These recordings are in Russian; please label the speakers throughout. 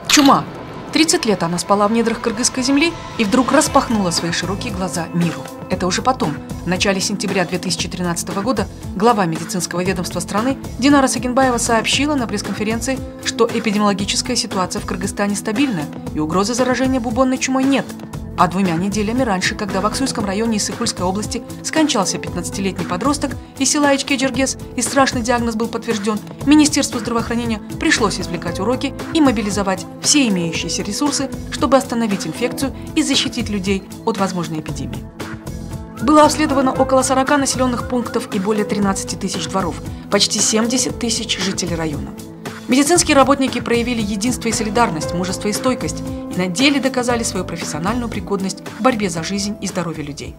Speaker 1: Чума. 30 лет она спала в недрах кыргызской земли и вдруг распахнула свои широкие глаза миру. Это уже потом, в начале сентября 2013 года, глава медицинского ведомства страны Динара Сагенбаева сообщила на пресс-конференции, что эпидемиологическая ситуация в Кыргызстане стабильная и угрозы заражения бубонной чумой нет. А 2 неделями раньше, когда в Аксуйском районе Иссык-Кульской области скончался 15-летний подросток из села Ичкей-Джергес и страшный диагноз был подтвержден, Министерству здравоохранения пришлось извлекать уроки и мобилизовать все имеющиеся ресурсы, чтобы остановить инфекцию и защитить людей от возможной эпидемии. Было обследовано около 40 населенных пунктов и более 13 тысяч дворов, почти 70 тысяч жителей района. Медицинские работники проявили единство и солидарность, мужество и стойкость и на деле доказали свою профессиональную пригодность в борьбе за жизнь и здоровье людей.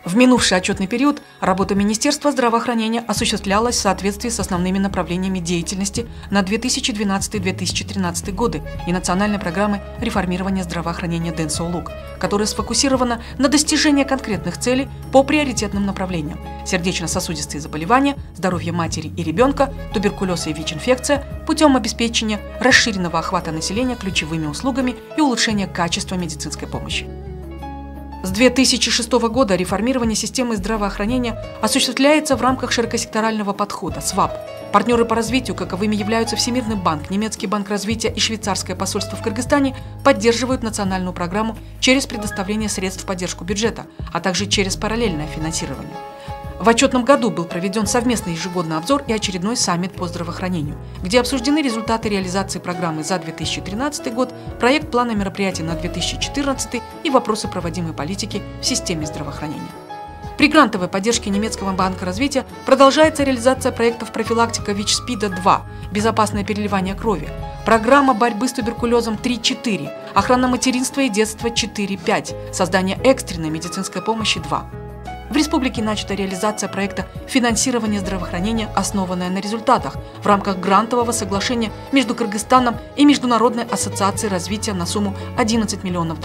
Speaker 1: В минувший отчетный период работа Министерства здравоохранения осуществлялась в соответствии с основными направлениями деятельности на 2012-2013 годы и национальной программы реформирования здравоохранения Дэн Соолук, которая сфокусирована на достижении конкретных целей по приоритетным направлениям: сердечно-сосудистые заболевания, здоровье матери и ребенка, туберкулез и ВИЧ-инфекция путем обеспечения расширенного охвата населения ключевыми услугами и улучшения качества медицинской помощи. С 2006 года реформирование системы здравоохранения осуществляется в рамках широкосекторального подхода СВАП. Партнеры по развитию, каковыми являются Всемирный банк, Немецкий банк развития и Швейцарское посольство в Кыргызстане, поддерживают национальную программу через предоставление средств в поддержку бюджета, а также через параллельное финансирование. В отчетном году был проведен совместный ежегодный обзор и очередной саммит по здравоохранению, где обсуждены результаты реализации программы за 2013 год, проект плана мероприятий на 2014 и вопросы проводимой политики в системе здравоохранения. При грантовой поддержке Немецкого банка развития продолжается реализация проектов профилактика ВИЧ-СПИДа-2, безопасное переливание крови, программа борьбы с туберкулезом 3.4, охрана материнства и детства 4.5, создание экстренной медицинской помощи 2. В республике начата реализация проекта финансирования здравоохранения, основанная на результатах в рамках грантового соглашения между Кыргызстаном и Международной ассоциацией развития на сумму $11 миллионов.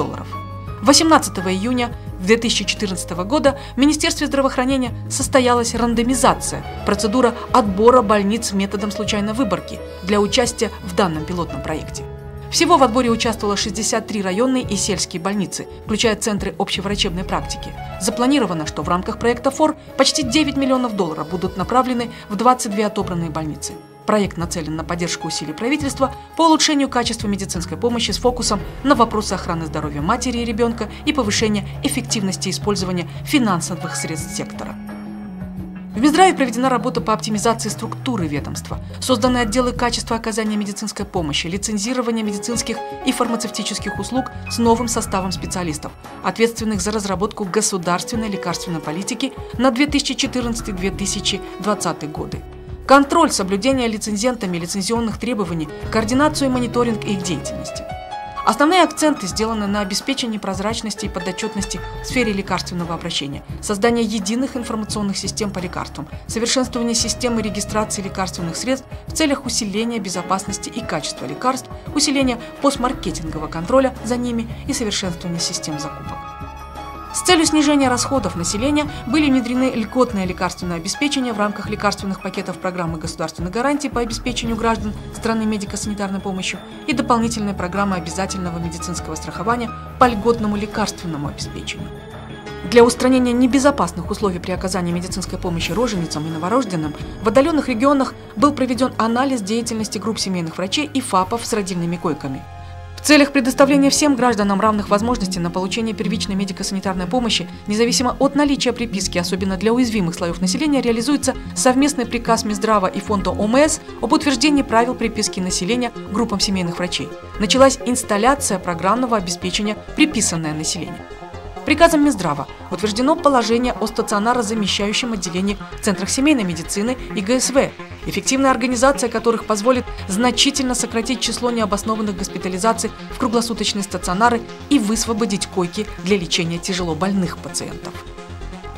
Speaker 1: 18 июня 2014 года в Министерстве здравоохранения состоялась рандомизация, процедура отбора больниц методом случайной выборки для участия в данном пилотном проекте. Всего в отборе участвовало 63 районные и сельские больницы, включая центры общеврачебной практики. Запланировано, что в рамках проекта ФОР почти $9 миллионов будут направлены в 22 отобранные больницы. Проект нацелен на поддержку усилий правительства по улучшению качества медицинской помощи с фокусом на вопросы охраны здоровья матери и ребенка и повышения эффективности использования финансовых средств сектора. В Минздраве проведена работа по оптимизации структуры ведомства, созданы отделы качества оказания медицинской помощи, лицензирования медицинских и фармацевтических услуг с новым составом специалистов, ответственных за разработку государственной лекарственной политики на 2014-2020 годы. Контроль соблюдения лицензентами лицензионных требований, координацию и мониторинг их деятельности. Основные акценты сделаны на обеспечении прозрачности и подотчетности в сфере лекарственного обращения, создание единых информационных систем по лекарствам, совершенствование системы регистрации лекарственных средств в целях усиления безопасности и качества лекарств, усиления постмаркетингового контроля за ними и совершенствование систем закупок. С целью снижения расходов населения были внедрены льготное лекарственное обеспечение в рамках лекарственных пакетов программы государственных гарантий по обеспечению граждан страны медико-санитарной помощью и дополнительной программы обязательного медицинского страхования по льготному лекарственному обеспечению. Для устранения небезопасных условий при оказании медицинской помощи роженицам и новорожденным в отдаленных регионах был проведен анализ деятельности групп семейных врачей и ФАПов с родильными койками. В целях предоставления всем гражданам равных возможностей на получение первичной медико-санитарной помощи, независимо от наличия приписки, особенно для уязвимых слоев населения, реализуется совместный приказ Минздрава и фонда ОМС об утверждении правил приписки населения группам семейных врачей. Началась инсталляция программного обеспечения «Приписанное население». Приказом Минздрава утверждено положение о стационарозамещающем отделении в центрах семейной медицины и ГСВ, эффективная организация которых позволит значительно сократить число необоснованных госпитализаций в круглосуточные стационары и высвободить койки для лечения тяжело больных пациентов.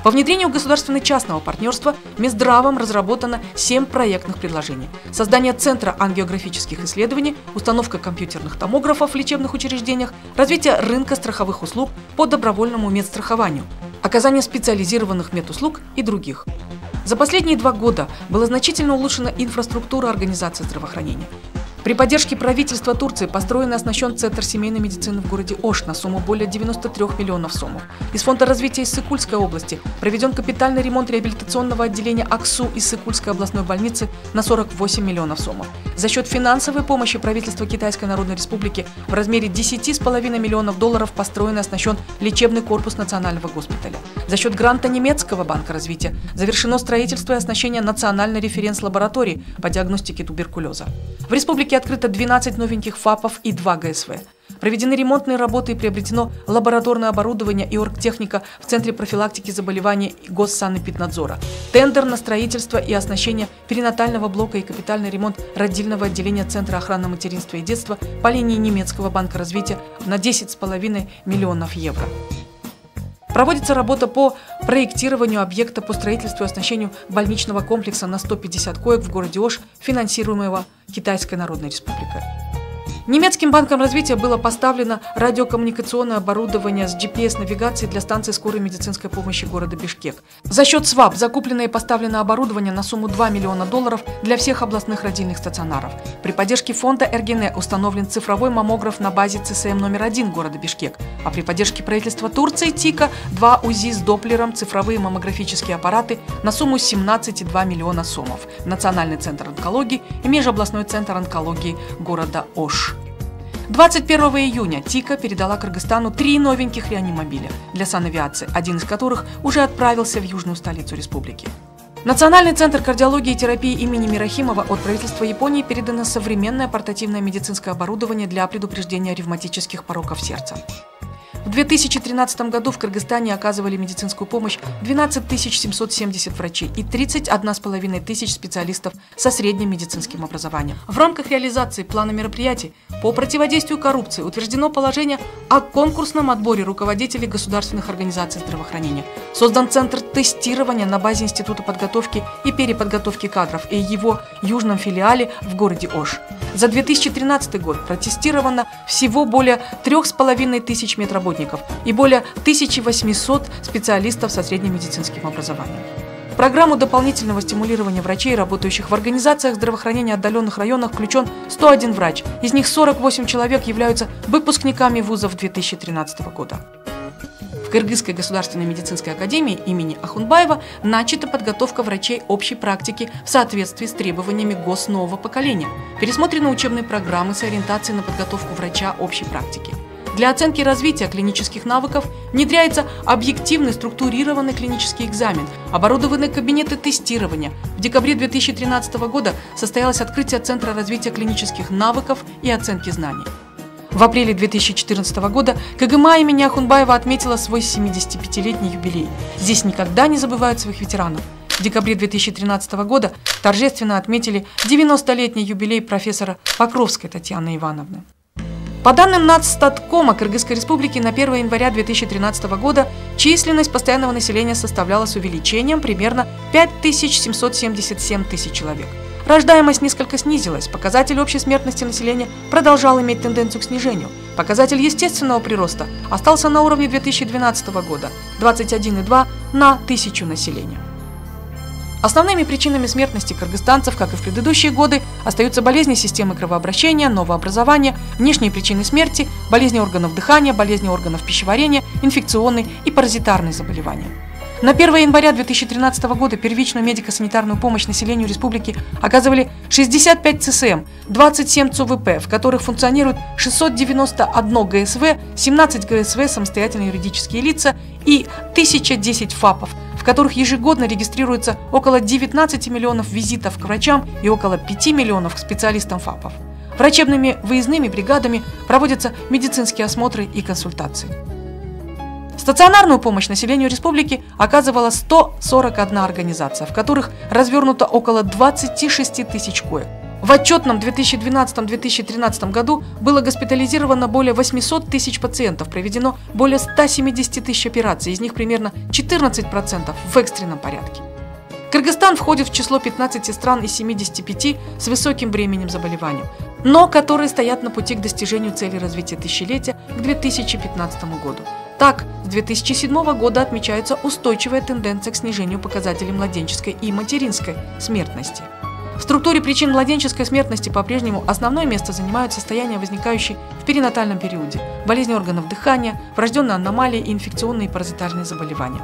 Speaker 1: По внедрению государственно-частного партнерства Минздравом разработано 7 проектных предложений. Создание Центра ангиографических исследований, установка компьютерных томографов в лечебных учреждениях, развитие рынка страховых услуг по добровольному медстрахованию, оказание специализированных медуслуг и других. За последние 2 года была значительно улучшена инфраструктура организации здравоохранения. При поддержке правительства Турции построен и оснащен Центр семейной медицины в городе Ош на сумму более 93 миллионов сомов. Из Фонда развития Иссык-Кульской области проведен капитальный ремонт реабилитационного отделения АКСУ Иссык-Кульской областной больницы на 48 миллионов сомов. За счет финансовой помощи правительства Китайской Народной Республики в размере $10,5 миллионов построен и оснащен лечебный корпус национального госпиталя. За счет гранта немецкого банка развития завершено строительство и оснащение национальной референс-лаборатории по диагностике туберкулеза. В республике открыто 12 новеньких ФАПов и 2 ГСВ. Проведены ремонтные работы и приобретено лабораторное оборудование и оргтехника в Центре профилактики заболеваний Госсанэпиднадзора. Тендер на строительство и оснащение перинатального блока и капитальный ремонт родильного отделения Центра охраны материнства и детства по линии немецкого банка развития на 10,5 миллионов евро. Проводится работа по проектированию объекта по строительству и оснащению больничного комплекса на 150 коек в городе Ош, финансируемого Китайской Народной Республикой. Немецким банком развития было поставлено радиокоммуникационное оборудование с GPS-навигацией для станции скорой медицинской помощи города Бишкек. За счет СВАП закуплено и поставлено оборудование на сумму $2 миллиона для всех областных родильных стационаров. При поддержке фонда РГН установлен цифровой маммограф на базе ЦСМ номер 1 города Бишкек, а при поддержке правительства Турции ТИКа 2 УЗИ с Доплером, цифровые маммографические аппараты на сумму 17,2 миллиона сомов, Национальный центр онкологии и Межобластной центр онкологии города Ош. 21 июня ТИКа передала Кыргызстану 3 новеньких реанимобиля для санавиации, один из которых уже отправился в южную столицу республики. Национальный центр кардиологии и терапии имени Мирахимова от правительства Японии передано современное портативное медицинское оборудование для предупреждения ревматических пороков сердца. В 2013 году в Кыргызстане оказывали медицинскую помощь 12 770 врачей и 31,5 тысяч специалистов со средним медицинским образованием. В рамках реализации плана мероприятий по противодействию коррупции утверждено положение о конкурсном отборе руководителей государственных организаций здравоохранения. Создан Центр тестирования на базе Института подготовки и переподготовки кадров и его южном филиале в городе Ош. За 2013 год протестировано всего более 3500 медработников и более 1800 специалистов со средним медицинским образованием. В программу дополнительного стимулирования врачей, работающих в организациях здравоохранения отдаленных районах, включен 101 врач. Из них 48 человек являются выпускниками вузов 2013 года. В Кыргызской государственной медицинской академии имени Ахунбаева начата подготовка врачей общей практики в соответствии с требованиями ГОС нового поколения. Пересмотрены учебные программы с ориентацией на подготовку врача общей практики. Для оценки развития клинических навыков внедряется объективный структурированный клинический экзамен, оборудованы кабинеты тестирования. В декабре 2013 года состоялось открытие Центра развития клинических навыков и оценки знаний. В апреле 2014 года КГМА имени Ахунбаева отметила свой 75-летний юбилей. Здесь никогда не забывают своих ветеранов. В декабре 2013 года торжественно отметили 90-летний юбилей профессора Покровской Татьяны Ивановны. По данным Нацстаткома Кыргызской Республики на 1 января 2013 года численность постоянного населения составляла с увеличением примерно 5777 тысяч человек. Рождаемость несколько снизилась, показатель общей смертности населения продолжал иметь тенденцию к снижению. Показатель естественного прироста остался на уровне 2012 года – 21,2 на 1000 населения. Основными причинами смертности кыргызстанцев, как и в предыдущие годы, остаются болезни системы кровообращения, новообразования, внешние причины смерти, болезни органов дыхания, болезни органов пищеварения, инфекционные и паразитарные заболевания. На 1 января 2013 года первичную медико-санитарную помощь населению республики оказывали 65 ЦСМ, 27 ЦУВП, в которых функционирует 691 ГСВ, 17 ГСВ самостоятельные юридические лица и 1010 ФАПов, в которых ежегодно регистрируется около 19 миллионов визитов к врачам и около 5 миллионов к специалистам ФАПов. Врачебными выездными бригадами проводятся медицинские осмотры и консультации. С Стационарную помощь населению республики оказывала 141 организация, в которых развернуто около 26 тысяч коек. В отчетном 2012-2013 году было госпитализировано более 800 тысяч пациентов, проведено более 170 тысяч операций, из них примерно 14% в экстренном порядке. Кыргызстан входит в число 15 стран из 75 с высоким бременем заболеваний, но которые стоят на пути к достижению цели развития тысячелетия к 2015 году. Так, с 2007 года отмечается устойчивая тенденция к снижению показателей младенческой и материнской смертности. В структуре причин младенческой смертности по-прежнему основное место занимают состояния, возникающие в перинатальном периоде, болезни органов дыхания, врожденные аномалии и инфекционные и паразитарные заболевания.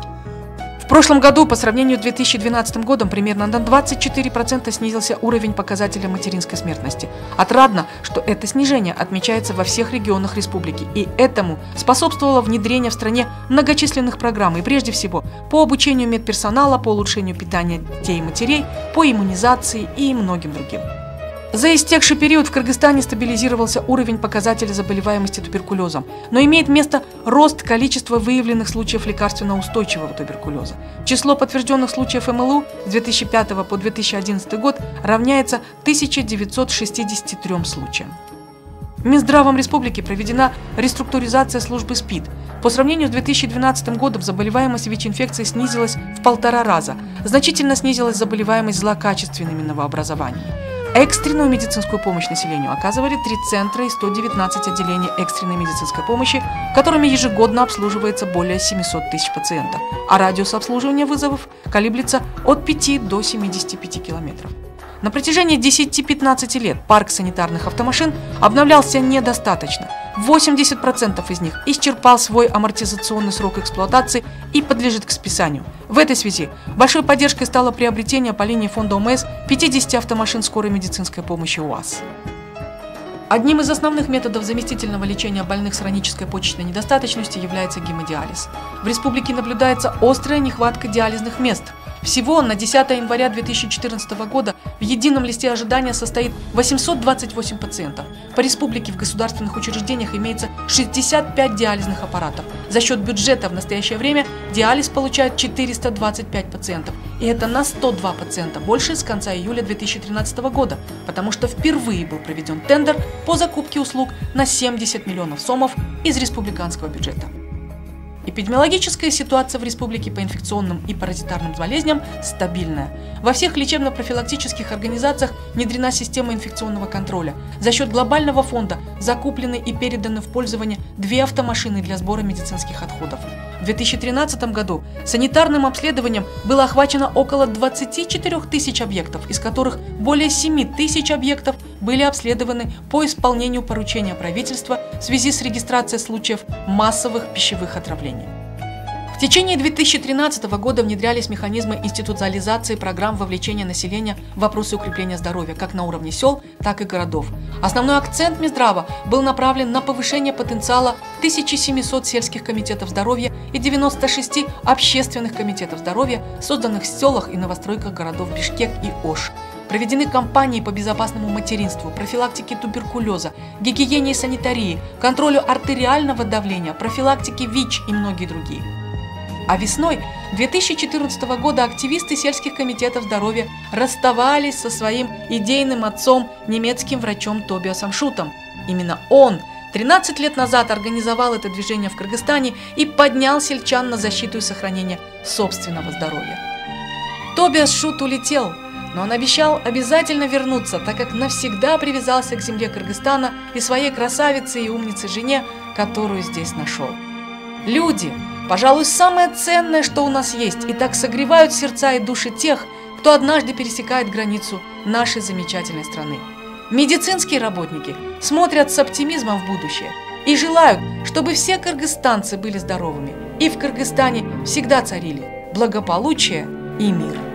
Speaker 1: В прошлом году по сравнению с 2012 годом примерно на 24% снизился уровень показателя материнской смертности. Отрадно, что это снижение отмечается во всех регионах республики, и этому способствовало внедрение в стране многочисленных программ, и прежде всего по обучению медперсонала, по улучшению питания детей и матерей, по иммунизации и многим другим. За истекший период в Кыргызстане стабилизировался уровень показателя заболеваемости туберкулезом, но имеет место рост количества выявленных случаев лекарственно-устойчивого туберкулеза. Число подтвержденных случаев МЛУ с 2005 по 2011 год равняется 1963 случаям. Минздравом республики проведена реструктуризация службы СПИД. По сравнению с 2012 годом заболеваемость ВИЧ-инфекцией снизилась в 1,5 раза. Значительно снизилась заболеваемость злокачественными новообразованиями. Экстренную медицинскую помощь населению оказывали 3 центра и 119 отделений экстренной медицинской помощи, которыми ежегодно обслуживается более 700 тысяч пациентов, а радиус обслуживания вызовов колеблется от 5 до 75 километров. На протяжении 10-15 лет парк санитарных автомашин обновлялся недостаточно. 80% из них исчерпал свой амортизационный срок эксплуатации и подлежит к списанию. В этой связи большой поддержкой стало приобретение по линии фонда ОМС 50 автомашин скорой медицинской помощи УАЗ. Одним из основных методов заместительного лечения больных с хронической почечной недостаточностью является гемодиализ. В республике наблюдается острая нехватка диализных мест. Всего на 10 января 2014 года в едином листе ожидания состоит 828 пациентов. По республике в государственных учреждениях имеется 65 диализных аппаратов. За счет бюджета в настоящее время диализ получают 425 пациентов. И это на 102 пациента больше с конца июля 2013 года, потому что впервые был проведен тендер по закупке услуг на 70 миллионов сомов из республиканского бюджета. Эпидемиологическая ситуация в республике по инфекционным и паразитарным болезням стабильная. Во всех лечебно-профилактических организациях внедрена система инфекционного контроля. За счет глобального фонда закуплены и переданы в пользование 2 автомашины для сбора медицинских отходов. В 2013 году санитарным обследованием было охвачено около 24 тысяч объектов, из которых более 7 тысяч объектов были обследованы по исполнению поручения правительства в связи с регистрацией случаев массовых пищевых отравлений. В течение 2013 года внедрялись механизмы институциализации программ вовлечения населения в вопросы укрепления здоровья как на уровне сел, так и городов. Основной акцент Минздрава был направлен на повышение потенциала 1700 сельских комитетов здоровья и 96 общественных комитетов здоровья, созданных в селах и новостройках городов Бишкек и Ош. Проведены кампании по безопасному материнству, профилактике туберкулеза, гигиене и санитарии, контролю артериального давления, профилактике ВИЧ и многие другие. А весной 2014 года активисты сельских комитетов здоровья расставались со своим идейным отцом, немецким врачом Тобиасом Шутом. Именно он 13 лет назад организовал это движение в Кыргызстане и поднял сельчан на защиту и сохранение собственного здоровья. Тобиас Шут улетел, но он обещал обязательно вернуться, так как навсегда привязался к земле Кыргызстана и своей красавице и умнице жене, которую здесь нашел. Люди, пожалуй, самое ценное, что у нас есть, и так согревают сердца и души тех, кто однажды пересекает границу нашей замечательной страны. Медицинские работники смотрят с оптимизмом в будущее и желают, чтобы все кыргызстанцы были здоровыми, и в Кыргызстане всегда царили благополучие и мир.